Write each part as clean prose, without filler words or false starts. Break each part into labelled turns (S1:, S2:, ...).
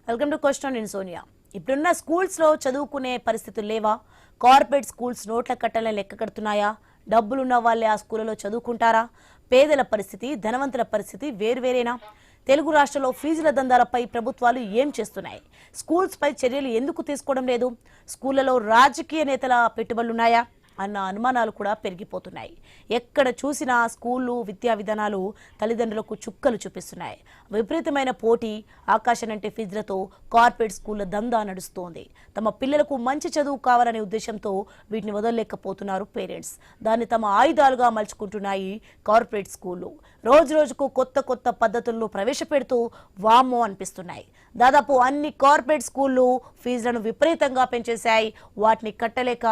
S1: Welcome to question నేను సోనియా. ఇప్పుడున్న schools లో చదువుకునే పరిస్థితులు లేవా? కార్పొరేట్ స్కూల్స్ నోట్ల కట్టలే లెక్క కడుతున్నాయా? డబ్బులున్న వాళ్ళే ఆ స్కూళ్ళలో చదువుకుంటారా? పేదల పరిస్థితి, ధనవంతుల పరిస్థితి వేరువేరేనా? తెలుగు రాష్ట్రాల్లో ఫీజుల దందాలపై ప్రభుత్వాలు ఏం చేస్తున్నాయి? స్కూల్స్ పై చర్యలు ఎందుకు తీసుకోవడం లేదు? స్కూళ్లలో రాజకీయ నేతల పెట్టుబడులున్నాయా అన్న అనుమానాలు కూడా పెరిగిపోతున్నాయి. ఎక్కడ చూసినా స్కూళ్ళు, విద్యా విధానాలు తల్లిదండ్రులకు చుక్కలు చూపిస్తున్నాయి. విపరీతమైన పోటీ, ఆకాశనంటే ఫీజులతో కార్పొరేట్ స్కూళ్ల దందా నడుస్తోంది. తమ పిల్లలకు మంచి చదువు కావాలనే ఉద్దేశంతో వీటిని వదలలేకపోతున్నారు పేరెంట్స్. దాన్ని తమ ఆయుధాలుగా మలుచుకుంటున్నాయి కార్పొరేట్ స్కూళ్లు. రోజు రోజుకు కొత్త కొత్త పద్ధతులను ప్రవేశపెడుతూ వామ్మో అనిపిస్తున్నాయి. దాదాపు అన్ని కార్పొరేట్ స్కూళ్లు ఫీజులను విపరీతంగా పెంచేశాయి. వాటిని కట్టలేక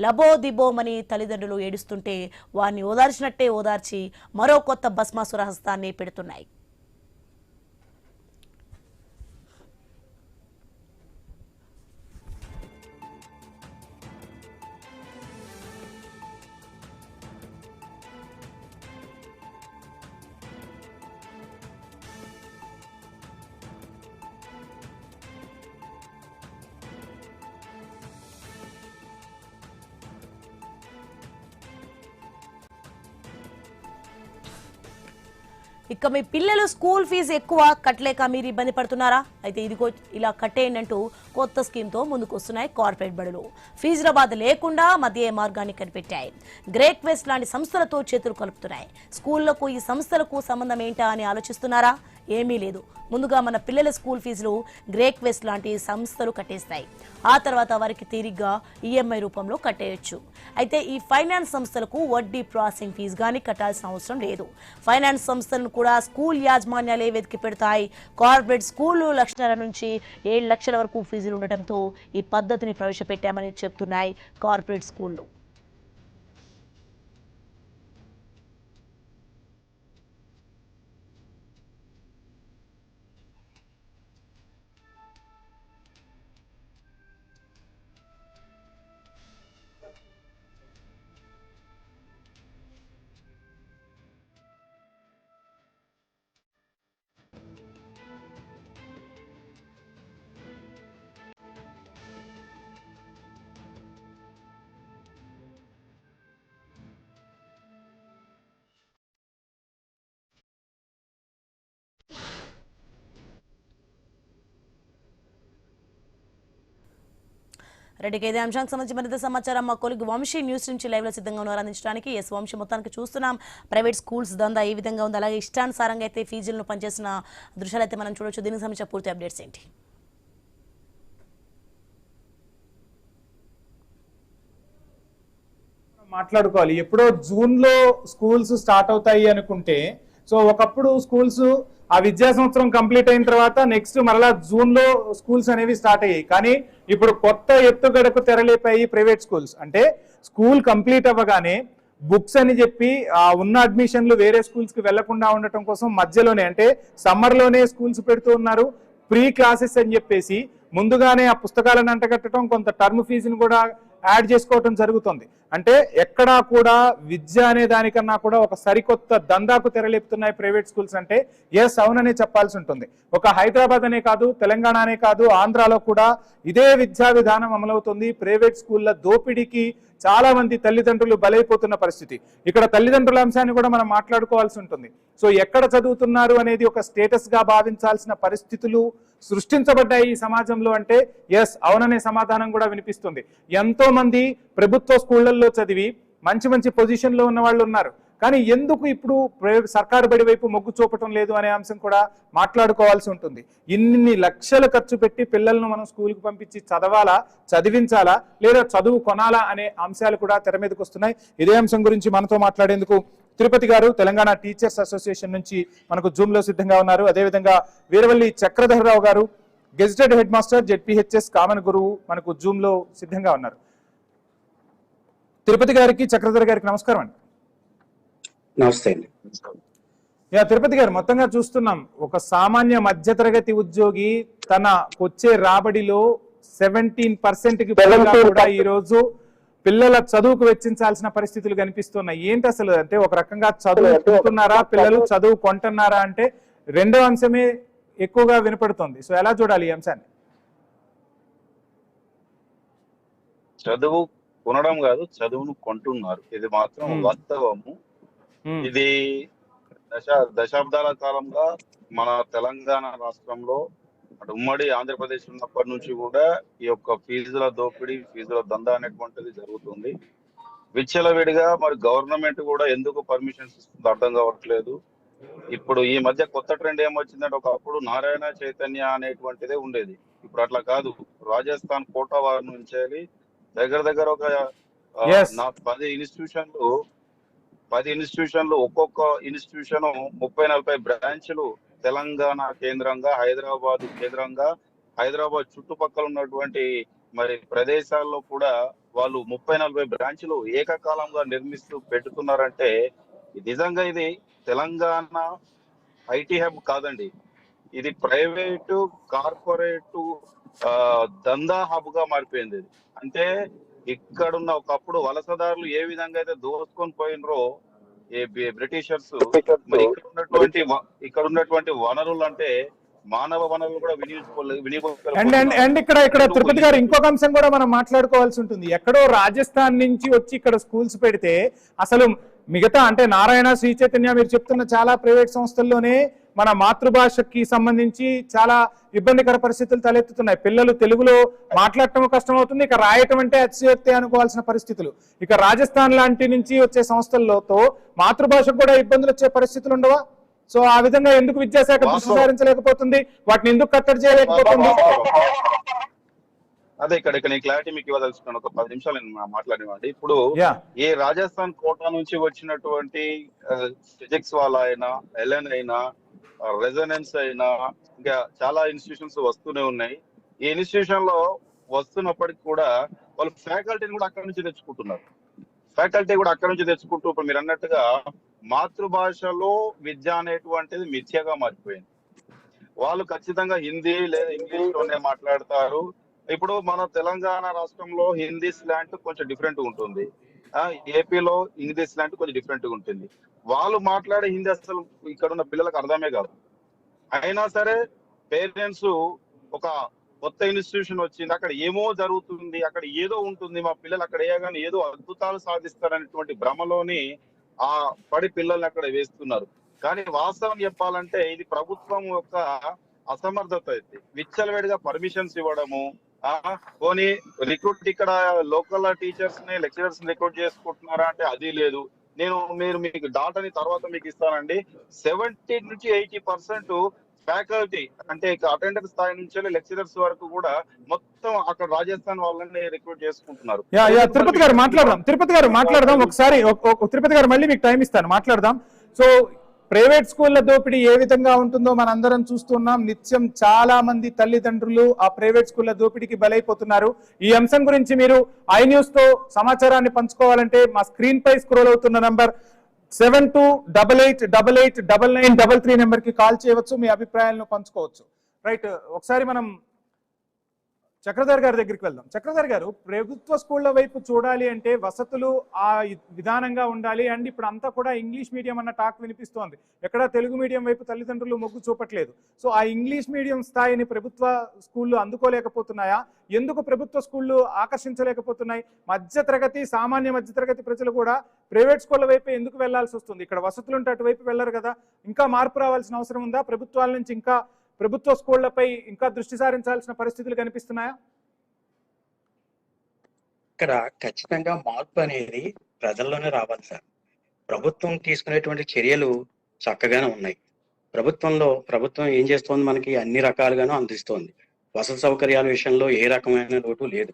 S1: లబోదిబోమని తల్లిదండ్రులు ఏడుస్తుంటే వారిని ఓదార్చినట్టే ఓదార్చి మరో కొత్త భస్మాసుర హస్తాన్ని పెడుతున్నాయి. ఇక మీ పిల్లలు స్కూల్ ఫీజు ఎక్కువ కట్టలేక మీరు ఇబ్బంది పడుతున్నారా? అయితే ఇదిగో ఇలా కట్టేయండి అంటూ కొత్త స్కీమ్తో ముందుకు వస్తున్నాయి కార్పొరేట్ బడులు. ఫీజుల బాధ లేకుండా మధ్య మార్గాన్ని కనిపెట్టాయి. గ్రేట్ వెస్ట్ లాంటి సంస్థలతో చేతులు కలుపుతున్నాయి. స్కూళ్లకు ఈ సంస్థలకు సంబంధం ఏంటా అని ఆలోచిస్తున్నారా? ఏమీ లేదు. ముందుగా మన పిల్లల స్కూల్ ఫీజులు గ్రేట్ వెస్ట్ లాంటి సంస్థలు కట్టేస్తాయి. ఆ తర్వాత వారికి తీరిగ్గా ఈఎంఐ రూపంలో కట్టేయచ్చు. అయితే ఈ ఫైనాన్స్ సంస్థలకు వడ్డీ ప్రాసెసింగ్ ఫీజు కానీ కట్టాల్సిన అవసరం లేదు. ఫైనాన్స్ సంస్థలను కూడా స్కూల్ యాజమాన్యాలే వెతికి పెడతాయి. కార్పొరేట్ స్కూళ్లు లక్షల నుంచి 7 లక్షల వరకు ఫీజులు ఉండటంతో ఈ పద్ధతిని ప్రవేశపెట్టామని చెప్తున్నాయి కార్పొరేట్ స్కూళ్లు. రెడ్డికి ఇదే అంశానికి సంబంధించి మరింత సమాచారం మా కొలిగి వంశీ న్యూస్ నుంచి లైవ్ లో సిద్ధంగా ఉన్నారు అందించడానికి. ఎస్ వంశీ, మొత్తానికి చూస్తున్నాం ప్రైవేట్ స్కూల్స్ దందా ఏ విధంగా ఉంది, అలాగే ఇష్టానుసారంగా అయితే ఫీజులను పనిచేసిన దృశ్యాలు అయితే మనం చూడొచ్చు. దీనికి సంబంధించిన పూర్తి అప్డేట్స్ ఏంటి?
S2: మాట్లాడుకోవాలి. ఎప్పుడో జూన్ లో స్కూల్స్ స్టార్ట్ అవుతాయి అనుకుంటే, సో ఒకప్పుడు స్కూల్స్ ఆ విద్యా సంవత్సరం కంప్లీట్ అయిన తర్వాత నెక్స్ట్ మరలా జూన్ లో స్కూల్స్ అనేవి స్టార్ట్ అయ్యాయి. కానీ ఇప్పుడు కొత్త ఎత్తుగడకు తెరలేపాయి ప్రైవేట్ స్కూల్స్. అంటే స్కూల్ కంప్లీట్ అవ్వగానే బుక్స్ అని చెప్పి ఉన్న అడ్మిషన్లు వేరే స్కూల్స్ కి వెళ్లకుండా ఉండటం కోసం మధ్యలోనే, అంటే సమ్మర్ లోనే స్కూల్స్ పెడుతూ ఉన్నారు. ప్రీ క్లాసెస్ అని చెప్పేసి ముందుగానే ఆ పుస్తకాలను అంటగట్టడం, కొంత టర్మ్ ఫీజుని కూడా యాడ్ చేసుకోవటం జరుగుతుంది. అంటే ఎక్కడా కూడా విద్య అనే దానికన్నా కూడా ఒక సరికొత్త దందాకు తెరలేపుతున్నాయి ప్రైవేట్ స్కూల్స్. అంటే ఎస్, అవుననే చెప్పాల్సి ఉంటుంది. ఒక హైదరాబాద్ అనే కాదు, తెలంగాణ అనే కాదు, ఆంధ్రాలో కూడా ఇదే విద్యా విధానం అమలవుతుంది. ప్రైవేట్ స్కూళ్ళ దోపిడీకి చాలా మంది తల్లిదండ్రులు బలైపోతున్న పరిస్థితి. ఇక్కడ తల్లిదండ్రుల అంశాన్ని కూడా మనం మాట్లాడుకోవాల్సి ఉంటుంది. సో ఎక్కడ చదువుతున్నారు అనేది ఒక స్టేటస్ గా భావించాల్సిన పరిస్థితులు సృష్టించబడ్డాయి ఈ సమాజంలో. అంటే ఎస్, అవుననే సమాధానం కూడా వినిపిస్తుంది. ఎంతో మంది ప్రభుత్వ స్కూళ్లలో చదివి మంచి మంచి పొజిషన్ లో ఉన్న వాళ్ళు ఉన్నారు. కానీ ఎందుకు ఇప్పుడు సర్కారు బడి వైపు మొగ్గు చూపటం లేదు అనే అంశం కూడా మాట్లాడుకోవాల్సి ఉంటుంది. ఇన్ని లక్షలు ఖర్చు పెట్టి పిల్లలను మనం స్కూల్కి పంపించి చదవాలా, చదివించాలా, లేదా చదువు కొనాలా అనే అంశాలు కూడా తెర మీదకి వస్తున్నాయి. ఇదే అంశం గురించి మనతో మాట్లాడేందుకు తిరుపతి గారు తెలంగాణ టీచర్స్ అసోసియేషన్ నుంచి మనకు జూమ్ లో సిద్ధంగా ఉన్నారు. అదేవిధంగా వీరవల్లి చక్రధరరావు గారు gazetted head master ZPHS common గురువు మనకు జూమ్ లో సిద్ధంగా ఉన్నారు. తిరుపతి గారికి, చక్రధర్ గారికి నమస్కారం అండి.
S3: నమస్తే అండి.
S2: తిరుపతి గారు, మొత్తంగా చూస్తున్నాం ఒక సామాన్య మధ్యతరగతి ఉద్యోగి తన వచ్చే రాబడిలో 17% కూడా ఈ రోజు పిల్లల చదువుకు వెచ్చించాల్సిన పరిస్థితులు కనిపిస్తున్నాయి. ఏంటి అసలు? అంటే ఒక రకంగా చదువుకుంటున్నారా పిల్లలు, చదువు కొంటున్నారా అంటే రెండో అంశమే ఎక్కువగా వినపడుతుంది. సో ఎలా చూడాలి ఈ అంశాన్ని?
S4: చదువు కొనడం కాదు, చదువును కొంటున్నారు. ఇది మాత్రం వాస్తవము. ఇది దశాబ్దాల కాలంగా మన తెలంగాణ రాష్ట్రంలో అటు ఉమ్మడి ఆంధ్రప్రదేశ్ ఉన్నప్పటి నుంచి కూడా ఈ యొక్క ఫీజుల దోపిడీ, ఫీజుల దందా అనేటువంటిది జరుగుతుంది. విచ్చలవిడిగా మరి గవర్నమెంట్ కూడా ఎందుకు పర్మిషన్స్ ఇస్తుందో అర్థం కావట్లేదు. ఇప్పుడు ఈ మధ్య కొత్త ట్రెండ్ ఏమొచ్చిందంటే, ఒకప్పుడు నారాయణ చైతన్య అనేటువంటిదే ఉండేది. ఇప్పుడు అట్లా కాదు. రాజస్థాన్ కోటా వారి నుంచి దగ్గర ఒక 10 ఇన్స్టిట్యూషన్లు ఒక్కొక్క ఇన్స్టిట్యూషన్ 30-40 బ్రాంచ్లు తెలంగాణ కేంద్రంగా, హైదరాబాద్ కేంద్రంగా, హైదరాబాద్ చుట్టుపక్కల ఉన్నటువంటి మరి ప్రదేశాల్లో కూడా వాళ్ళు 30-40 బ్రాంచ్లు ఏకకాలంగా నిర్మిస్తూ పెట్టుతున్నారంటే నిజంగా ఇది తెలంగాణ ఐటీ హబ్ కాదండి. ఇది ప్రైవేటు కార్పొరేటు దందా హబ్ గా మారిపోయింది. అంటే ఇక్కడున్న ఒకప్పుడు వలసదారులు ఏ విధంగా అయితే దోసుకొని పోయినరో బ్రిటిషర్స్, మరి ఇక్కడ ఉన్నటువంటి వనరులు అంటే మానవ వనరులు కూడా
S2: అండ్ ఇక్కడ తిరుపతి గారు ఇంకొక అంశం కూడా మనం మాట్లాడుకోవాల్సి ఉంటుంది. ఎక్కడో రాజస్థాన్ నుంచి వచ్చి ఇక్కడ స్కూల్స్ పెడితే అసలు మిగతా అంటే నారాయణ, శ్రీ చైతన్య మీరు చెప్తున్న చాలా ప్రైవేట్ సంస్థల్లోనే మన మాతృభాషకి సంబంధించి చాలా ఇబ్బందికర పరిస్థితులు తలెత్తుతున్నాయి. పిల్లలు తెలుగులో మాట్లాడటం కష్టం అవుతుంది, ఇక రాయటం అంటే అతిశయోక్తి అనుకోవాల్సిన పరిస్థితులు. ఇక రాజస్థాన్ లాంటి నుంచి వచ్చే సంస్థలతో మాతృభాషకు కూడా ఇబ్బందులు వచ్చే పరిస్థితులు ఉండవా? సో ఆ విధంగా ఎందుకు విద్యాశాఖ దృష్టి సారించలేకపోతుంది? వాటిని ఎందుకు కట్టడి చేయలేకపోతుంది?
S4: అదే ఇక్కడ నేను క్లారిటీ మీకు ఇవ్వదలుచుకున్నాను. ఒక 10 నిమిషాలు నేను మాట్లాడినండి. ఇప్పుడు ఈ రాజస్థాన్ కోటా నుంచి వచ్చినటువంటి ఫిజిక్స్ వాళ్ళ అయినా, ఎల్ఎన్ అయినా, రెజనెన్స్ అయినా, ఇంకా చాలా ఇన్స్టిట్యూషన్స్ వస్తూనే ఉన్నాయి. ఈ ఇన్స్టిట్యూషన్ లో వస్తున్నప్పటికి కూడా వాళ్ళు ఫ్యాకల్టీని కూడా అక్కడి నుంచి తెచ్చుకుంటున్నారు. ఇప్పుడు మీరు అన్నట్టుగా మాతృభాషలో విద్య అనేటువంటిది మిథ్యగా మారిపోయింది. వాళ్ళు ఖచ్చితంగా హిందీ లేదా ఇంగ్లీష్ లోనే మాట్లాడతారు. ఇప్పుడు మన తెలంగాణ రాష్ట్రంలో హిందీ స్లాంట్ కొంచెం డిఫరెంట్ ఉంటుంది, ఏపీలో ఇంగ్లీష్ స్లాంట్ కొంచెం డిఫరెంట్ ఉంటుంది. వాళ్ళు మాట్లాడే హిందీ అసలు ఇక్కడ ఉన్న పిల్లలకు అర్థమే కాదు. అయినా సరే పేరెంట్స్ ఒక కొత్త ఇన్స్టిట్యూషన్ వచ్చింది, అక్కడ ఏమో జరుగుతుంది, అక్కడ ఏదో ఉంటుంది, మా పిల్లలు అక్కడ వేయగానే ఏదో అద్భుతాలు సాధిస్తారనేటువంటి భ్రమలోని ఆ పడి పిల్లల్ని అక్కడ వేస్తున్నారు. కానీ వాస్తవం చెప్పాలంటే ఇది ప్రభుత్వం యొక్క అసమర్థత అయితే విచ్చలవేడిగా పర్మిషన్స్ ఇవ్వడము, పోనీ రిక్రూట్ ఇక్కడ లోకల్ టీచర్స్ ని, లెక్చరర్స్ ని రిక్రూట్ చేసుకుంటున్నారా అంటే అది లేదు. మీరు మీకు డాటాని తర్వాత మీకు ఇస్తానండి. 70 నుంచి 80% ఫ్యాకల్టీ అంటే అటెండర్ స్థాయి నుంచి లెక్చరర్స్ వరకు కూడా మొత్తం అక్కడ రాజస్థాన్ వాళ్ళని రిక్రూట్ చేసుకుంటున్నారు.
S2: తిరుపతి గారు మాట్లాడదాం ఒకసారి. తిరుపతి గారు మళ్ళీ మీకు టైం ఇస్తాను, మాట్లాడదాం. సో ప్రైవేట్ స్కూళ్ల దోపిడీ ఏ విధంగా ఉంటుందో మనందరం చూస్తున్నాం. నిత్యం చాలా మంది తల్లిదండ్రులు ఆ ప్రైవేట్ స్కూళ్ల దోపిడీకి బలైపోతున్నారు. ఈ అంశం గురించి మీరు ఐ న్యూస్ తో సమాచారాన్ని పంచుకోవాలంటే మా స్క్రీన్ పై స్క్రోల్ అవుతున్న నంబర్ 7288889933 నెంబర్ కి కాల్ చేయవచ్చు, మీ అభిప్రాయాలను పంచుకోవచ్చు. రైట్, ఒకసారి మనం చక్రధర్ గారి దగ్గరికి వెళ్దాం. చక్రధర్ గారు, ప్రభుత్వ స్కూళ్ల వైపు చూడాలి అంటే వసతులు ఆ విధానంగా ఉండాలి. అండ్ ఇప్పుడు అంతా కూడా ఇంగ్లీష్ మీడియం అన్న టాక్ వినిపిస్తోంది. ఎక్కడ తెలుగు మీడియం వైపు తల్లిదండ్రులు మొగ్గు చూపట్లేదు. సో ఆ ఇంగ్లీష్ మీడియం స్థాయిని ప్రభుత్వ స్కూళ్ళు అందుకోలేకపోతున్నాయా? ఎందుకు ప్రభుత్వ స్కూళ్ళు ఆకర్షించలేకపోతున్నాయి? మధ్యతరగతి, సామాన్య మధ్యతరగతి ప్రజలు కూడా ప్రైవేట్ స్కూళ్ల వైపు ఎందుకు వెళ్లాల్సి వస్తుంది? ఇక్కడ వసతులు ఉంటే అటువైపు వెళ్లరు కదా. ఇంకా మార్పు రావాల్సిన అవసరం ఉందా? ప్రభుత్వాల నుంచి ఇంకా ప్రభుత్వ స్కూళ్లపై ఇంకా దృష్టి సారించాల్సిన పరిస్థితులు కనిపిస్తున్నాయా?
S3: ఇక్కడ ఖచ్చితంగా మార్పు అనేది ప్రజల్లోనే రావాలి సార్. ప్రభుత్వం తీసుకునేటువంటి చర్యలు చక్కగానే ఉన్నాయి. ప్రభుత్వం ఏం చేస్తోంది, మనకి అన్ని రకాలుగానూ అందిస్తోంది. వసతి సౌకర్యాల విషయంలో ఏ రకమైన లోటు లేదు.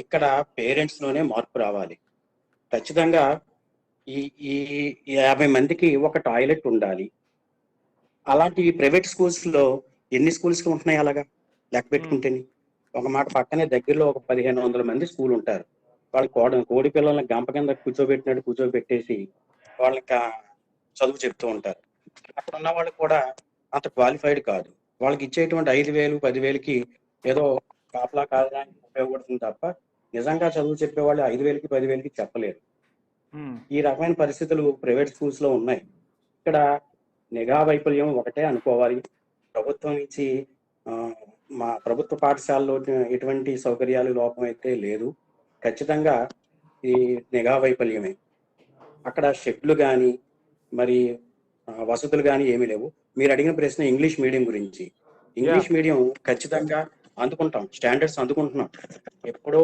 S3: ఇక్కడ పేరెంట్స్ లోనే మార్పు రావాలి. ఖచ్చితంగా ఈ 50 మందికి ఒక టాయిలెట్ ఉండాలి. అలాంటి ప్రైవేట్ స్కూల్స్ లో ఎన్ని స్కూల్స్ ఉంటున్నాయి అలాగా లెక్క పెట్టుకుంటేనే? ఒక మాట పక్కనే దగ్గరలో ఒక 1500 మంది స్కూల్ ఉంటారు. వాళ్ళు కోడి పిల్లల్ని గంప కింద కూర్చోబెట్టేసి వాళ్ళకి చదువు చెప్తూ ఉంటారు. అక్కడ ఉన్న వాళ్ళు కూడా అంత క్వాలిఫైడ్ కాదు. వాళ్ళకి ఇచ్చేటువంటి 5000, 10,000కి ఏదో కాపలా కాదడానికి ఉపయోగపడుతుంది తప్ప నిజంగా చదువు చెప్పేవాళ్ళు 5,000కి, 10,000కి చెప్పలేరు. ఈ రకమైన పరిస్థితులు ప్రైవేట్ స్కూల్స్ లో ఉన్నాయి. ఇక్కడ నిఘా వైఫల్యం ఒకటే అనుకోవాలి. ప్రభుత్వం నుంచి ఆ, మా ప్రభుత్వ పాఠశాలలో ఎటువంటి సౌకర్యాలు లోపం అయితే లేదు. ఖచ్చితంగా ఈ నిఘా వైఫల్యమే. అక్కడ షెడ్లు కానీ మరి వసతులు కానీ ఏమీ లేవు. మీరు అడిగిన ప్రశ్న ఇంగ్లీష్ మీడియం గురించి. ఇంగ్లీష్ మీడియం ఖచ్చితంగా అందుకుంటాం, స్టాండర్డ్స్ అందుకుంటున్నాం. ఎప్పుడో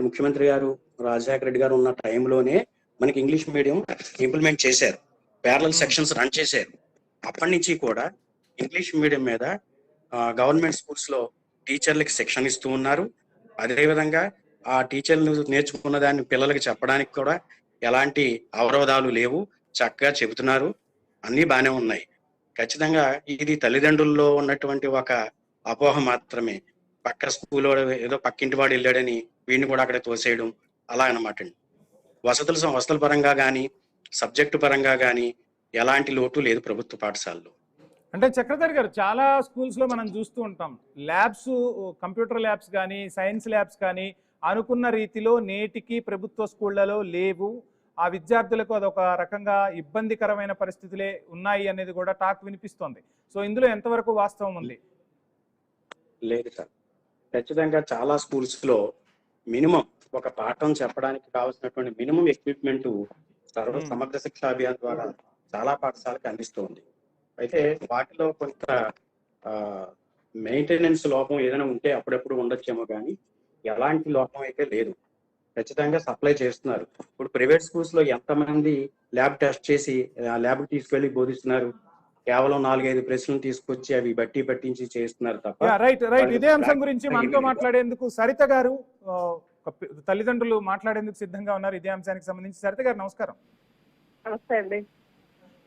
S3: ముఖ్యమంత్రి గారు రాజశేఖర రెడ్డి గారు ఉన్న టైంలోనే మనకి ఇంగ్లీష్ మీడియం ఇంప్లిమెంట్ చేశారు, ప్యారలల్ సెక్షన్స్ రన్ చేశారు. అప్పటి నుంచి కూడా ఇంగ్లీష్ మీడియం మీద గవర్నమెంట్ స్కూల్స్ లో టీచర్లకి శిక్షణ ఇస్తూ ఉన్నారు. అదేవిధంగా ఆ టీచర్లు నేర్చుకున్న దాన్ని పిల్లలకి చెప్పడానికి కూడా ఎలాంటి అవరోధాలు లేవు, చక్కగా చెబుతున్నారు, అన్నీ బాగానే ఉన్నాయి. ఖచ్చితంగా ఇది తల్లిదండ్రుల్లో ఉన్నటువంటి ఒక అపోహ మాత్రమే. పక్క స్కూల్లో ఏదో పక్కింటి వాడు వెళ్ళాడని వీడిని కూడా అక్కడ తోసేయడం అలా అనమాట అండి. వసతుల పరంగా కానీ సబ్జెక్టు పరంగా కానీ ఎలాంటి లోటు లేదు ప్రభుత్వ పాఠశాలలో.
S2: అంటే చక్రధర్ గారు, చాలా స్కూల్స్ లో మనం చూస్తూ ఉంటాం ల్యాబ్స్, కంప్యూటర్ ల్యాబ్స్ కానీ సైన్స్ ల్యాబ్స్ కానీ అనుకున్న రీతిలో నేటికి ప్రభుత్వ స్కూళ్లలో లేవు. ఆ విద్యార్థులకు అదొక రకంగా ఇబ్బందికరమైన పరిస్థితులే ఉన్నాయి అనేది కూడా టాక్ వినిపిస్తోంది. సో ఇందులో ఎంతవరకు వాస్తవం ఉంది?
S3: లేదు సార్, ఖచ్చితంగా చాలా స్కూల్స్ లో మినిమం ఒక పాఠం చెప్పడానికి కావాల్సినటువంటి మినిమం ఎక్విప్మెంట్ సమగ్ర శిక్షా అభియాన్ ద్వారా చాలా పాఠశాలకు అందిస్తుంది. అయితే వాటిలో కొంత మెయింటెనెన్స్ లోపం ఏదైనా ఉంటే అప్పుడప్పుడు ఉండొచ్చేమో, కానీ ఎలాంటి లోపం అయితే లేదు. ఖచ్చితంగా సప్లై చేస్తున్నారు. ఇప్పుడు ప్రైవేట్ స్కూల్స్ లో ఎంతమంది ల్యాబ్ టెస్ట్ చేసి ల్యాబ్ తీసుకెళ్లి బోధిస్తున్నారు? కేవలం 4-5 ప్రశ్నలు తీసుకొచ్చి అవి పట్టించి చేస్తున్నారు తప్ప.
S2: రైట్. ఇదే అంశం గురించి మనతో మాట్లాడేందుకు సరిత గారు, తల్లిదండ్రులు మాట్లాడేందుకు సిద్ధంగా ఉన్నారు. ఇదే అంశానికి సంబంధించి సరిత గారు నమస్కారం.
S5: నమస్తే అండి.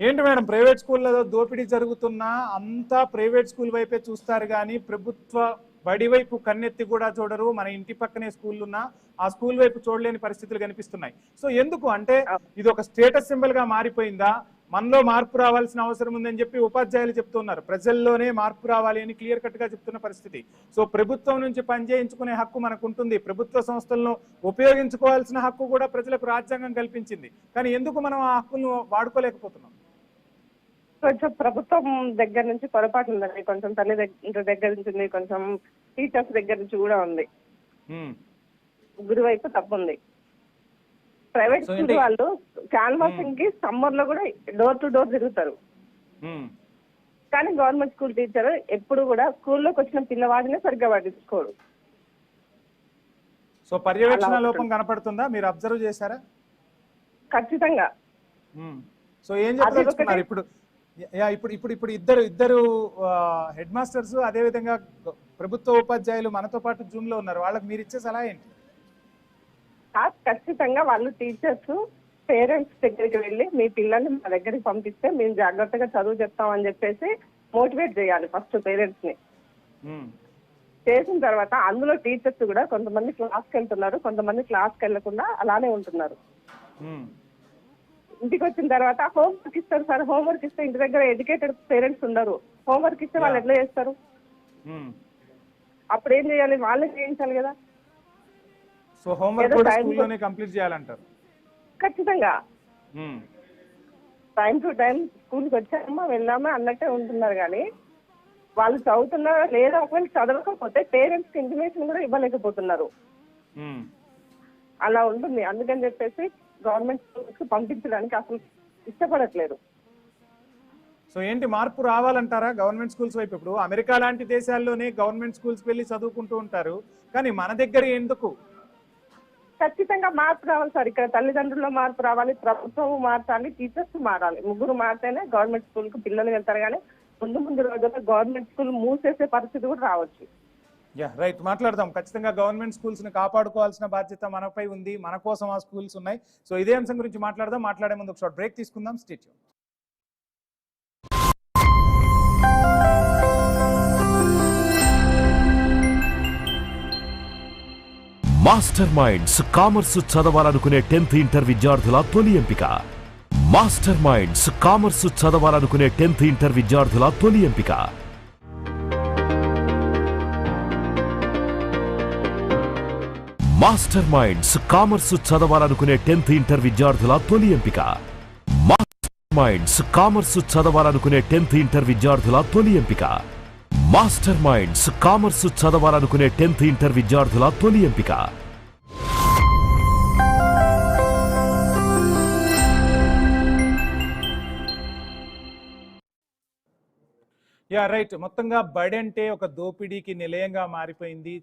S2: ఏంటి మేడం, ప్రైవేట్ స్కూళ్ళలో దోపిడీ జరుగుతున్నా అంతా ప్రైవేట్ స్కూల్ వైపే చూస్తారు కానీ ప్రభుత్వ బడి వైపు కన్నెత్తి కూడా చూడరు. మన ఇంటి పక్కనే స్కూల్ ఉన్నా ఆ స్కూల్ వైపు చూడలేని పరిస్థితులు కనిపిస్తున్నాయి. సో ఎందుకు అంటే ఇది ఒక స్టేటస్ సింబల్ గా మారిపోయిందా? మనలో మార్పు రావాల్సిన అవసరం ఉందని చెప్పి ఉపాధ్యాయులు చెప్తున్నారు. ప్రజల్లోనే మార్పు రావాలి అని క్లియర్ కట్ గా చెప్తున్న పరిస్థితి. సో ప్రభుత్వం నుంచి పనిచేయించుకునే హక్కు మనకు ఉంటుంది, ప్రభుత్వ సంస్థలను ఉపయోగించుకోవాల్సిన హక్కు కూడా ప్రజలకు రాజ్యాంగం కల్పించింది. కానీ ఎందుకు మనం ఆ హక్కును వాడుకోలేకపోతున్నాం?
S5: కొంచెం ప్రభుత్వం దగ్గర నుంచి పొరపాటు ఉందండి, కొంచెం తల్లిదండ్రుల దగ్గర నుంచి, కొంచెం టీచర్స్ దగ్గర నుంచి కూడా ఉంది. గురి వైపు తప్పు ఉంది. ప్రైవేట్ స్కూల్ వాళ్ళు క్యాన్వాసింగ్ కి సమ్మర్ లో కూడా డోర్ టు డోర్ తిరుగుతారు. కానీ గవర్నమెంట్ స్కూల్ టీచర్ ఎప్పుడు కూడా స్కూల్లోకి వచ్చిన పిల్లవాడినే సరిగ్గా పట్టించుకోరు.
S2: సో పర్యవేక్షణ లోపం కనపడుతుందా? మీరు అబ్జర్వ్ చేశారా?
S5: ఖచ్చితంగా.
S2: సో ఏం చెప్తున్నారు ఇప్పుడు ఇద్దరు హెడ్ మాస్టర్స్, అదే విధంగా ప్రభుత్వ ఉపాధ్యాయులు మనతో పాటు జూమ్ లో ఉన్నారు. వాళ్ళకి మీరు ఇచ్చే సలహా ఏంటి?
S5: ఖచ్చితంగా వాళ్ళు టీచర్స్ పేరెంట్స్ దగ్గరికి వెళ్ళి మీ పిల్లల్ని మా దగ్గరికి పంపిస్తే మేము జాగ్రత్తగా చదువు చెప్తామని చెప్పేసి మోటివేట్ చేయాలి ఫస్ట్ పేరెంట్స్ ని. చేసిన తర్వాత అందులో టీచర్స్ కూడా కొంతమంది క్లాస్కి వెళ్తున్నారు, కొంతమంది క్లాస్కి వెళ్లకుండా అలానే ఉంటున్నారు. ఇంటికి వచ్చిన తర్వాత హోంవర్క్ ఇస్తారు సార్, హోంవర్క్ ఇస్తే ఇంటి దగ్గర ఎడ్యుకేటెడ్ పేరెంట్స్ ఉండరు. హోంవర్క్ ఇస్తే వాళ్ళు ఎట్లా చేస్తారు? అప్పుడు ఏం చేయాలి? వాళ్ళే చేయించాలి కదా.
S2: సో హోంవర్క్ కూడా స్కూల్లోనే కంప్లీట్ చేయాలంటారు.
S5: ఖచ్చితంగా టైం టు టైం స్కూల్కి వచ్చామా వెళ్ళామా అన్నట్టే ఉంటున్నారు. కానీ వాళ్ళు చదువుతున్నారా లేదా, ఒకవేళ చదవకపోతే పేరెంట్స్ కి ఇంటిమేషన్ కూడా ఇవ్వలేకపోతున్నారు. అలా ఉంటుంది. అందుకని చెప్పేసి గవర్నమెంట్ స్కూల్స్ కి పంపించడానికి అసలు ఇష్టపడట్లేదు.
S2: సో ఏంటి మార్పు రావాలంటారా గవర్నమెంట్ స్కూల్స్ వైపు? ఇప్పుడు అమెరికా లాంటి దేశాల్లోనే గవర్నమెంట్ స్కూల్స్ వెళ్ళి చదువుకుంటూ ఉంటారు, కానీ మన దగ్గర ఎందుకు?
S5: ఖచ్చితంగా మార్పు రావాలి సార్. ఇక్కడ తల్లిదండ్రుల్లో మార్పు రావాలి, ప్రభుత్వం మార్చాలి, టీచర్స్ మారాలి. ముగ్గురు మారితేనే గవర్నమెంట్ స్కూల్ కు పిల్లలు వెళ్తారు. కానీ ముందు రోజుల్లో గవర్నమెంట్ స్కూల్ మూసేసే పరిస్థితి కూడా రావచ్చు.
S2: రైట్, మాట్లాడదాం. ఖచ్చితంగా గవర్నమెంట్ స్కూల్స్ ని కాపాడుకోవాల్సిన బాధ్యత మనపై ఉంది, మన కోసం ఆ స్కూల్స్ ఉన్నాయి. సో ఇదే అంశం గురించి మాట్లాడదాం. మాట్లాడే ముందు ఒక షార్ట్ బ్రేక్ తీసుకుందాం. Stay tune.
S6: Master minds commerce చదవాలనుకునే 10th ఇంటర్ విద్యార్థుల తొలి ఎంపిక. మాస్టర్ మైండ్స్ కామర్స్ చదవాలనుకునే 10th ఇంటర్ విద్యార్థుల తొలి ఎంపిక. మాస్టర్ మైండ్స్ కామర్స్ చదవాలనుకునే 10th ఇంటర్ విద్యార్థుల తొలి ఎంపిక. మైండ్స్ కామర్స్ చదవాలనుకునే 10th ఇంటర్ విద్యార్థుల తొలి ఎంపిక. మాస్టర్ మైండ్స్ కామర్స్ చదవాలనుకునే 10th ఇంటర్ విద్యార్థుల తొలి ఎంపిక.
S2: Yeah right. మొత్తంగా బడి అంటే ఒక దోపిడీకి నిలయంగా మారిపోయింది.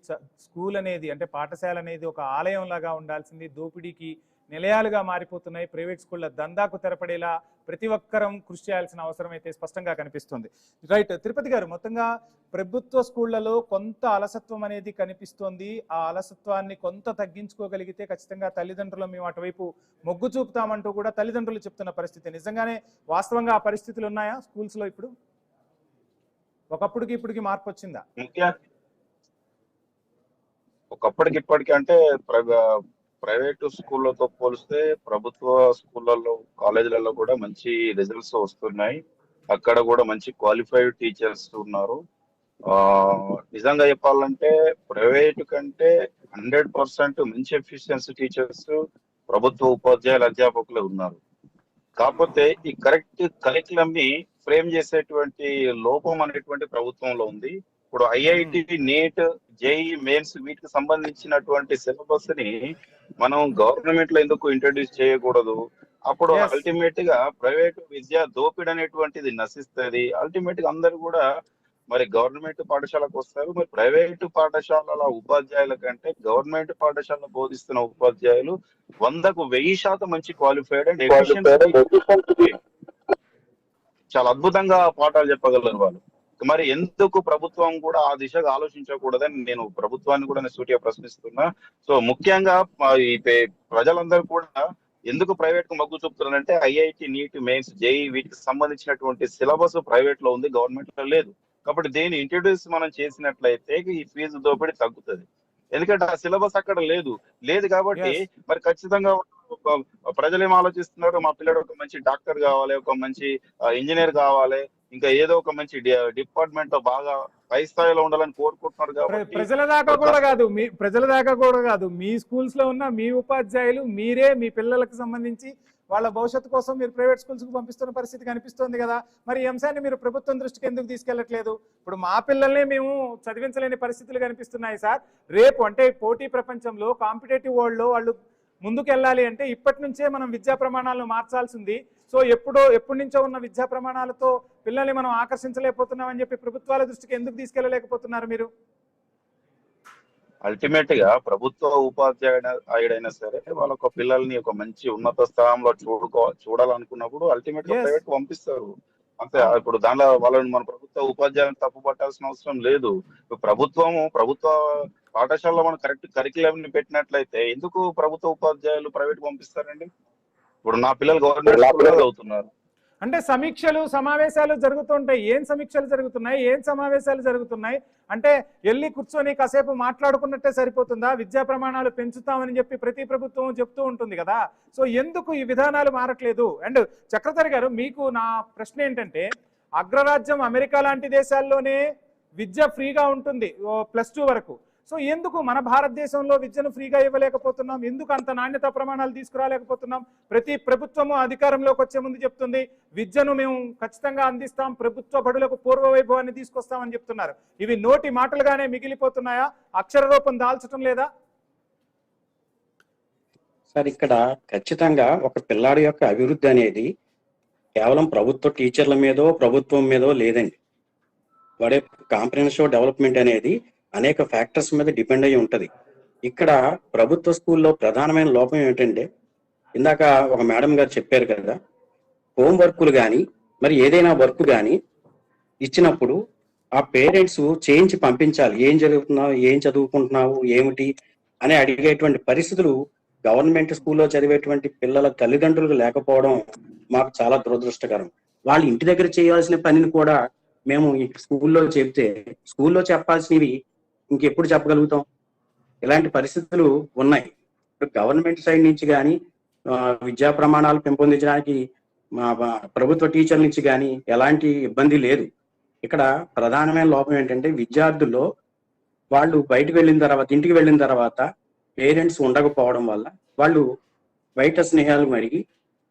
S2: స్కూల్ అనేది అంటే పాఠశాల అనేది ఒక ఆలయం లాగా ఉండాల్సింది దోపిడీకి నిలయాలుగా మారిపోతున్నాయి. ప్రైవేట్ స్కూళ్ళ దందాకు తెరపడేలా ప్రతి ఒక్కరం కృషి చేయాల్సిన అవసరం అయితే స్పష్టంగా కనిపిస్తుంది. రైట్ తిరుపతి గారు, మొత్తంగా ప్రభుత్వ స్కూళ్లలో కొంత అలసత్వం అనేది కనిపిస్తోంది. ఆ అలసత్వాన్ని కొంత తగ్గించుకోగలిగితే ఖచ్చితంగా తల్లిదండ్రులు మేము అటువైపు మొగ్గు చూపుతామంటూ కూడా తల్లిదండ్రులు చెప్తున్న పరిస్థితి. నిజంగానే వాస్తవంగా ఆ పరిస్థితులు ఉన్నాయా స్కూల్స్ లో? ఇప్పుడు ఒకప్పటికి ఇప్పటికి మార్పు వచ్చిందా?
S4: ఒకప్పటికి ఇప్పటికి అంటే ప్రైవేట్ స్కూళ్ళతో పోలిస్తే ప్రభుత్వ స్కూళ్ళల్లో కాలేజీలలో కూడా మంచి రిజల్ట్స్ వస్తున్నాయి. అక్కడ కూడా మంచి క్వాలిఫైడ్ టీచర్స్ ఉన్నారు. నిజంగా చెప్పాలంటే ప్రైవేట్ కంటే 100% మంచి ఎఫిషియన్సీ టీచర్స్ ప్రభుత్వ ఉపాధ్యాయులు అధ్యాపకులు ఉన్నారు. కాకపోతే ఈ కరెక్ట్ కరికులం ని ఫ్రేమ్ చేసేటువంటి లోపం అనేటువంటి ప్రభుత్వంలో ఉంది. ఇప్పుడు ఐఐటి, నీట్, జేఈ మెయిన్స్ వీటికి సంబంధించినటువంటి సిలబస్ ని మనం గవర్నమెంట్ లో ఎందుకు ఇంట్రడ్యూస్ చేయకూడదు? అప్పుడు అల్టిమేట్ గా ప్రైవేట్ విద్యా దోపిడీ అనేటువంటిది నశిస్తుంది. అల్టిమేట్ గా అందరు కూడా మరి గవర్నమెంట్ పాఠశాలకు వస్తారు. మరి ప్రైవేటు పాఠశాలల ఉపాధ్యాయుల కంటే గవర్నమెంట్ పాఠశాలలో బోధిస్తున్న ఉపాధ్యాయులు 100కు 1000% మంచి క్వాలిఫైడ్ అండ్ ఎఫిషియన్సీ చాలా అద్భుతంగా పాఠాలు చెప్పగలరు వాళ్ళు. మరి ఎందుకు ప్రభుత్వం కూడా ఆ దిశగా ఆలోచించకూడదని నేను ప్రభుత్వాన్ని కూడా సూటిగా ప్రశ్నిస్తున్నా. సో ముఖ్యంగా ఈ ప్రజలందరూ కూడా ఎందుకు ప్రైవేట్ కు మొగ్గు చూపుతున్నారంటే ఐఐటి, నీట్, మెయిన్స్, జేఈ వీటికి సంబంధించినటువంటి సిలబస్ ప్రైవేట్ లో ఉంది, గవర్నమెంట్ లో లేదు. కాబట్టి దీన్ని ఇంట్రడ్యూస్ మనం చేసినట్లయితే ఈ ఫీజు దోపిడీ తగ్గుతుంది. ఎందుకంటే ఆ సిలబస్ అక్కడ లేదు కాబట్టి మరి ఖచ్చితంగా ప్రజలు ఏం ఆలోచిస్తున్నారు? మా పిల్లడు ఒక మంచి డాక్టర్ కావాలి, ఒక మంచి ఇంజనీర్ కావాలి, ఇంకా ఏదో ఒక మంచి డిపార్ట్మెంట్ లో బాగా పై స్థాయిలో ఉండాలని కోరుకుంటున్నారు. కాబట్టి
S2: ప్రజల దాకా కూడా కాదు మీ స్కూల్స్ లో ఉన్న మీ ఉపాధ్యాయులు మీరే మీ పిల్లలకు సంబంధించి వాళ్ళ భవిష్యత్తు కోసం మీరు ప్రైవేట్ స్కూల్స్ కు పంపిస్తున్న పరిస్థితి కనిపిస్తోంది కదా. మరి ఈ అంశాన్ని మీరు ప్రభుత్వం దృష్టికి ఎందుకు తీసుకెళ్లట్లేదు? ఇప్పుడు మా పిల్లల్ని మేము చదివించలేని పరిస్థితులు కనిపిస్తున్నాయి సార్. రేపు అంటే పోటీ ప్రపంచంలో కాంపిటేటివ్ వరల్డ్ లో వాళ్ళు ముందుకు వెళ్ళాలి అంటే ఇప్పటి నుంచే మనం విద్యా ప్రమాణాలను మార్చాల్సింది. సో ఎప్పటి నుంచో ఉన్న విద్యా ప్రమాణాలతో పిల్లల్ని మనం ఆకర్షించలేకపోతున్నాం అని చెప్పి ప్రభుత్వాల దృష్టికి ఎందుకు తీసుకెళ్లలేకపోతున్నారు మీరు?
S4: అల్టిమేట్ గా ప్రభుత్వ ఉపాధ్యాయుడైనా సరే వాళ్ళ పిల్లల్ని ఒక మంచి ఉన్నత స్థానంలో చూడాలనుకున్నప్పుడు అల్టిమేట్ గా ప్రైవేట్ కు పంపిస్తారు అంతే. ఇప్పుడు దానిలో వాళ్ళని మన ప్రభుత్వ ఉపాధ్యాయులను తప్పు పట్టాల్సిన అవసరం లేదు. ప్రభుత్వ పాఠశాలలో మనం కరెక్ట్ కరికులం ని పెట్టినట్లయితే ఎందుకు ప్రభుత్వ ఉపాధ్యాయులు ప్రైవేట్ పంపిస్తారండి? ఇప్పుడు నా పిల్లలు గవర్నమెంట్ స్కూల్లో చదువుతున్నారు.
S2: అంటే సమీక్షలు సమావేశాలు జరుగుతుంటాయి. ఏం సమీక్షలు జరుగుతున్నాయి, ఏం సమావేశాలు జరుగుతున్నాయి అంటే వెళ్ళి కూర్చొని కాసేపు మాట్లాడుకున్నట్టే సరిపోతుందా? విద్యా ప్రమాణాలు పెంచుతామని చెప్పి ప్రతి ప్రభుత్వం చెప్తూ ఉంటుంది కదా. సో ఎందుకు ఈ విధానాలు మారట్లేదు? అండ్ చక్రధర్ గారు, మీకు నా ప్రశ్న ఏంటంటే, అగ్రరాజ్యం అమెరికా లాంటి దేశాల్లోనే విద్య ఫ్రీగా ఉంటుంది +2 వరకు. సో ఎందుకు మన భారతదేశంలో విద్యను ఫ్రీగా ఇవ్వలేకపోతున్నాం? ఎందుకు అంత నాణ్యత ప్రమాణాలు తీసుకురాలేకపోతున్నాం? ప్రతి ప్రభుత్వము అధికారంలోకి వచ్చే ముందు చెప్తుంది విద్యను మేము ఖచ్చితంగా అందిస్తాం, ప్రభుత్వ బడులకు పూర్వ వైభవాన్ని తీసుకొస్తామని చెప్తున్నారు. ఇవి నోటి మాటలుగానే మిగిలిపోతున్నాయా? అక్షర రూపం దాల్చడం లేదా?
S3: సార్, ఇక్కడ ఖచ్చితంగా ఒక పిల్లాడి యొక్క అభివృద్ధి అనేది కేవలం ప్రభుత్వ టీచర్ల మీదో ప్రభుత్వం మీదో లేదండి. వాడే కాంప్రహెన్సివ్ డెవలప్మెంట్ అనేది అనేక ఫ్యాక్టర్స్ మీద డిపెండ్ అయ్యి ఉంటది. ఇక్కడ ప్రభుత్వ స్కూల్లో ప్రధానమైన లోపం ఏమిటంటే, ఇందాక ఒక మేడం గారు చెప్పారు కదా, హోంవర్క్లు కానీ మరి ఏదైనా వర్క్ కానీ ఇచ్చినప్పుడు ఆ పేరెంట్స్ చేయించి పంపించాలి. ఏం జరుగుతున్నావు, ఏం చదువుకుంటున్నావు, ఏమిటి అని అడిగేటువంటి పరిస్థితులు గవర్నమెంట్ స్కూల్లో చదివేటువంటి పిల్లల తల్లిదండ్రులకు లేకపోవడం మాకు చాలా దురదృష్టకరం. వాళ్ళు ఇంటి దగ్గర చేయాల్సిన పనిని కూడా మేము స్కూల్లో చెప్తే స్కూల్లో చెప్పాల్సినవి ఇంకెప్పుడు చెప్పగలుగుతాం? ఇలాంటి పరిస్థితులు ఉన్నాయి. ఇప్పుడు గవర్నమెంట్ సైడ్ నుంచి కానీ విద్యా ప్రమాణాలు పెంపొందించడానికి మా ప్రభుత్వ టీచర్ల నుంచి కానీ ఎలాంటి ఇబ్బంది లేదు. ఇక్కడ ప్రధానమైన లోపం ఏంటంటే, విద్యార్థుల్లో వాళ్ళు బయటకు వెళ్ళిన తర్వాత, ఇంటికి వెళ్ళిన తర్వాత పేరెంట్స్ ఉండకపోవడం వల్ల వాళ్ళు బయట స్నేహాలు మరిగి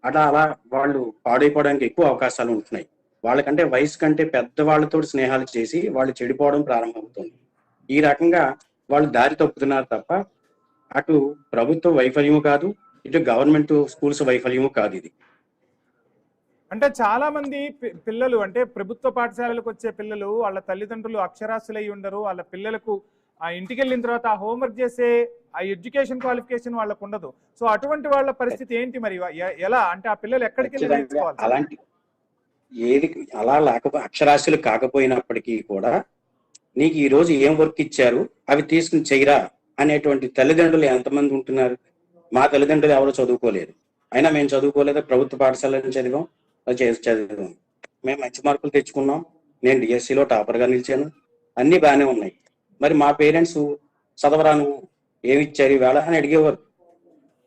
S3: అలా వాళ్ళు పాడైపోవడానికి ఎక్కువ అవకాశాలు ఉంటున్నాయి. వాళ్ళకంటే వయసు కంటే పెద్దవాళ్ళతో స్నేహాలు చేసి వాళ్ళు చెడిపోవడం ప్రారంభమవుతుంది. ఈ రకంగా వాళ్ళు దారి తప్పుతున్నారు తప్ప అటు ప్రభుత్వ వైఫల్యము కాదు, ఇటు గవర్నమెంట్ స్కూల్స్ వైఫల్యము కాదు ఇది.
S2: అంటే చాలా మంది పిల్లలు అంటే ప్రభుత్వ పాఠశాలలకు వచ్చే పిల్లలు వాళ్ళ తల్లిదండ్రులు అక్షరాస్యులై ఉండరు. వాళ్ళ పిల్లలకు ఆ ఇంటికి వెళ్ళిన తర్వాత ఆ హోంవర్క్ చేసే ఆ ఎడ్యుకేషన్ క్వాలిఫికేషన్ వాళ్ళకు ఉండదు. సో అటువంటి వాళ్ళ పరిస్థితి ఏంటి మరి? ఎలా అంటే ఆ పిల్లలు ఎక్కడికి వెళ్ళి నేర్చుకోవాలి?
S3: అలాంటి ఏది అలా అక్షరాస్యులు కాకపోయినప్పటికీ కూడా నీకు ఈ రోజు ఏం వర్క్ ఇచ్చారు అవి తీసుకుని చెయ్యరా అనేటువంటి తల్లిదండ్రులు ఎంతమంది ఉంటున్నారు? మా తల్లిదండ్రులు ఎవరు చదువుకోలేదు, అయినా మేము చదువుకోలేదు, ప్రభుత్వ పాఠశాలను చదివాం, మేము మంచి మార్కులు తెచ్చుకున్నాం, నేను డిఎస్సిలో టాపర్గా నిలిచాను, అన్ని బాగానే ఉన్నాయి. మరి మా పేరెంట్స్ చదవరా నువ్వు ఏమి ఇచ్చారు ఈవేళ అని అడిగేవారు.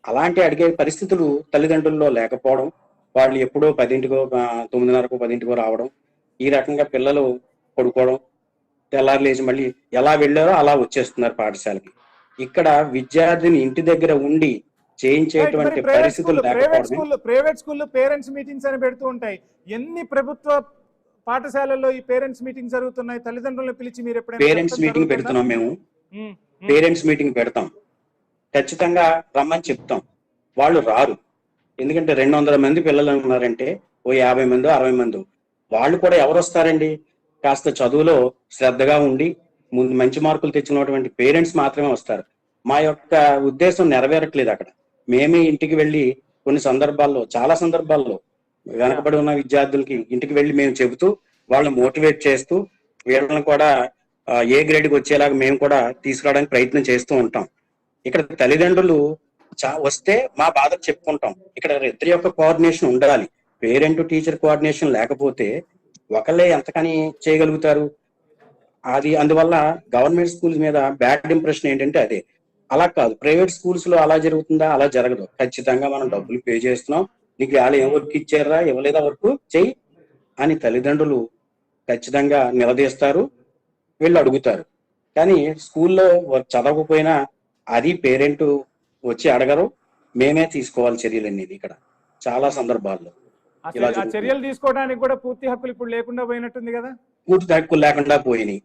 S3: అలాంటి అడిగే పరిస్థితులు తల్లిదండ్రుల్లో లేకపోవడం, వాళ్ళు ఎప్పుడో 10ంటికో 9:30కో 10ంటికో రావడం, ఈ రకంగా పిల్లలు పడుకోవడం, తెల్లారు లేచి మళ్ళీ ఎలా వెళ్ళారో అలా వచ్చేస్తున్నారు పాఠశాలకి. ఇక్కడ విద్యార్థిని ఇంటి దగ్గర ఉండి చేయించేటువంటి పరిస్థితులు లేకపోవడం.
S2: ప్రైవేట్ స్కూల్లో పేరెంట్స్ మీటింగ్స్ అని పెడుతూ ఉంటాయి. ఎన్ని ప్రభుత్వ పాఠశాలల్లో ఈ పేరెంట్స్ మీటింగ్ జరుగుతున్నాయి? తల్లిదండ్రులను పిలిచి మీరు ఎప్పుడైనా
S3: పేరెంట్స్ మీటింగ్ పెడుతున్నాం, మేము పేరెంట్స్ మీటింగ్ పెడతాం, ఖచ్చితంగా రమ్మని చెప్తాం. వాళ్ళు రారు. ఎందుకంటే 200 మంది పిల్లలు ఉన్నారంటే ఓ 50 మందో 60 మందో వాళ్ళు కూడా ఎవరు వస్తారండి? కాస్త చదువులో శ్రద్ధగా ఉండి ముందు మంచి మార్కులు తెచ్చినటువంటి పేరెంట్స్ మాత్రమే వస్తారు. మా యొక్క ఉద్దేశం నెరవేరట్లేదు అక్కడ. మేమే ఇంటికి వెళ్ళి కొన్ని సందర్భాల్లో, చాలా సందర్భాల్లో వెనకబడి ఉన్న విద్యార్థులకి ఇంటికి వెళ్ళి మేము చెబుతూ వాళ్ళని మోటివేట్ చేస్తూ వీళ్ళని కూడా ఏ గ్రేడ్కి వచ్చేలాగా మేము కూడా తీసుకురావడానికి ప్రయత్నం చేస్తూ ఉంటాం. ఇక్కడ తల్లిదండ్రులు వస్తే మా బాధలు చెప్పుకుంటాం. ఇక్కడ ఇద్దరి యొక్క కోఆర్డినేషన్ ఉండాలి. పేరెంట్ టీచర్ కోఆర్డినేషన్ లేకపోతే ఒకళ్ళే ఎంతకని చేయగలుగుతారు? అందువల్ల గవర్నమెంట్ స్కూల్స్ మీద బ్యాడ్ ఇంప్రెషన్ ఏంటంటే అదే. అలా కాదు, ప్రైవేట్ స్కూల్స్ లో అలా జరుగుతుందా? అలా జరగదు. ఖచ్చితంగా మనం డబ్బులు పే చేస్తున్నాం, నీకు వాళ్ళు ఏం వర్క్ ఇచ్చారా ఇవ్వలేదా వర్క్ చెయ్యి అని తల్లిదండ్రులు ఖచ్చితంగా నిలదీస్తారు, వీళ్ళు అడుగుతారు. కానీ స్కూల్లో చదవకపోయినా అది పేరెంట్ వచ్చి అడగరు, మేమే తీసుకోవాలి చర్యలు. ఇక్కడ చాలా సందర్భాల్లో
S2: చర్యలు తీసుకోవడానికి కూడా పూర్తి హక్కులు ఇప్పుడు లేకుండా పోయినట్టుంది కదా?
S3: పూర్తి హక్కులు లేకుండా పోయినాయి.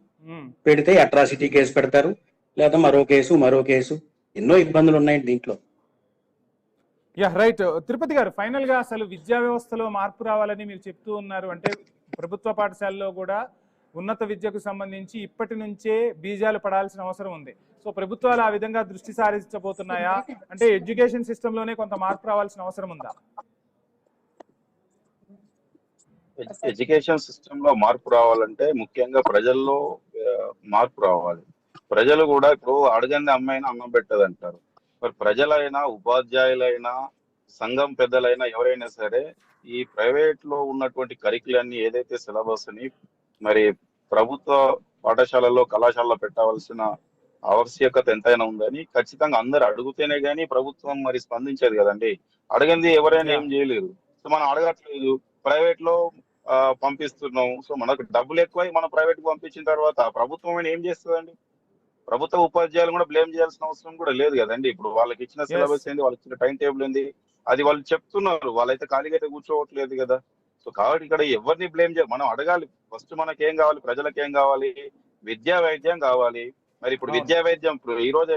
S3: పెడితే అట్రాసిటీ కేసు పెడతారు, లేదా మరో కేసు, ఎన్నో ఇబ్బందులు ఉన్నాయి దీంట్లో.
S2: రైట్. తిరుపతి గారు, ఫైనల్ గా అసలు విద్యా వ్యవస్థలో మార్పు రావాలని మీరు చెప్తూ ఉన్నారు. అంటే ప్రభుత్వ పాఠశాలలో కూడా ఉన్నత విద్యకు సంబంధించి ఇప్పటి నుంచే బీజాలు పడాల్సిన అవసరం ఉంది. సో ప్రభుత్వాలు ఆ విధంగా దృష్టి సారించబోతున్నాయా? అంటే ఎడ్యుకేషన్ సిస్టమ్ లోనే కొంత మార్పు రావాల్సిన అవసరం ఉందా?
S4: ఎడ్యుకేషన్ సిస్టమ్ లో మార్పు రావాలంటే ముఖ్యంగా ప్రజల్లో మార్పు రావాలి. ప్రజలు కూడా ఇప్పుడు అడగంది అమ్మాయినా అన్నం పెట్టదంటారు. మరి ప్రజలైనా, ఉపాధ్యాయులైనా, సంఘం పెద్దలైనా ఎవరైనా సరే ఈ ప్రైవేట్ లో ఉన్నటువంటి కరికులన్ని ఏదైతే సిలబస్ ని మరి ప్రభుత్వ పాఠశాలలో, కళాశాలలో పెట్టవలసిన ఆవశ్యకత ఎంతైనా ఉందని ఖచ్చితంగా అందరు అడుగుతేనే గానీ ప్రభుత్వం మరి స్పందించేది కదండి. అడగంది ఎవరైనా ఏం చేయలేరు. సో మనం అడగట్లేదు, ప్రైవేట్ లో పంపిస్తున్నాం. సో మనకు డబ్బులు ఎక్కువై మనం ప్రైవేట్ కి పంపించిన తర్వాత ప్రభుత్వం ఏం చేస్తుందండి? ప్రభుత్వ ఉపాధ్యాయులు కూడా బ్లేమ్ చేయాల్సిన అవసరం కూడా లేదు కదండి. ఇప్పుడు వాళ్ళకి ఇచ్చిన సిలబస్ ఏంది, వాళ్ళకి ఇచ్చిన టైం టేబుల్ ఏంది, అది వాళ్ళు చెప్తున్నారు. వాళ్ళైతే ఖాళీగా అయితే కూర్చోవట్లేదు కదా. సో కాబట్టి ఇక్కడ ఎవరిని బ్లేమ్ చేయాలి? మనం అడగాలి. ఫస్ట్ మనకి ఏం కావాలి? ప్రజలకు ఏం కావాలి? విద్యా వైద్యం కావాలి. మరి ఇప్పుడు విద్యా వైద్యం ఈ రోజే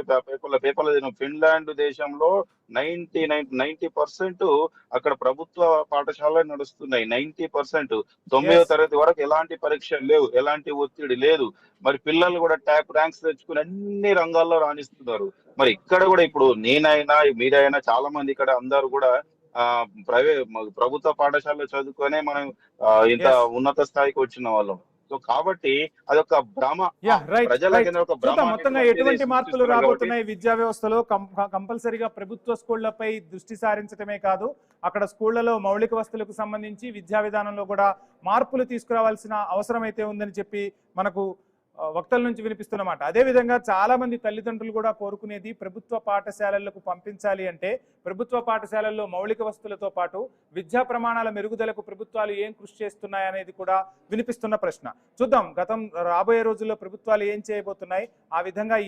S4: పేపర్లో ఫిన్లాండ్ దేశంలో 90% అక్కడ ప్రభుత్వ పాఠశాలలు నడుస్తున్నాయి. 90%. 9వ తరగతి వరకు ఎలాంటి పరీక్షలు లేవు, ఎలాంటి ఒత్తిడి లేదు. మరి పిల్లలు కూడా టాప్ ర్యాంక్స్ తెచ్చుకుని అన్ని రంగాల్లో రాణిస్తున్నారు. మరి ఇక్కడ కూడా ఇప్పుడు నేనైనా మీరైనా చాలా మంది ఇక్కడ అందరూ కూడా ప్రభుత్వ పాఠశాలలో చదువుకునే మనం ఇంత ఉన్నత స్థాయికి వచ్చిన వాళ్ళం. సో కాబట్టి అదొక భ్రమ.
S2: మొత్తంగా ఎటువంటి మార్పులు రాబోతున్నాయి విద్యా వ్యవస్థలో? కంపల్సరీగా ప్రభుత్వ స్కూళ్లపై దృష్టి సారించడమే కాదు, అక్కడ స్కూళ్లలో మౌలిక వసతులకు సంబంధించి విద్యా విధానంలో కూడా మార్పులు తీసుకురావాల్సిన అవసరం అయితే ఉందని చెప్పి మనకు వక్తల నుంచి వినిపిస్తున్నమాట. అదేవిధంగా చాలా మంది తల్లిదండ్రులు కూడా కోరుకునేది ప్రభుత్వ పాఠశాలలకు పంపించాలి అంటే ప్రభుత్వ పాఠశాలల్లో మౌలిక వసతులతో పాటు విద్యా ప్రమాణాల మెరుగుదలకు ప్రభుత్వాలు ఏం కృషి చేస్తున్నాయనేది కూడా వినిపిస్తున్న ప్రశ్న. చూద్దాం రాబోయే రోజుల్లో ప్రభుత్వాలు ఏం చేయబోతున్నాయి, ఆ విధంగా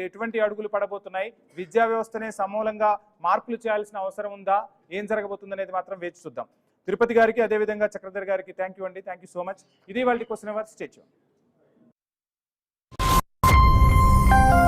S2: ఎటువంటి అడుగులు పడబోతున్నాయి, విద్యా వ్యవస్థనే సమూలంగా మార్పులు చేయాల్సిన అవసరం ఉందా, ఏం జరగబోతుంది అనేది మాత్రం వేచి చూద్దాం. తిరుపతి గారికి అదేవిధంగా చక్రధర్ గారికి థ్యాంక్ యూ అండి. Thank you so much. ఇది వాళ్ళ క్వశ్చన్ అవర్. Stay tuned.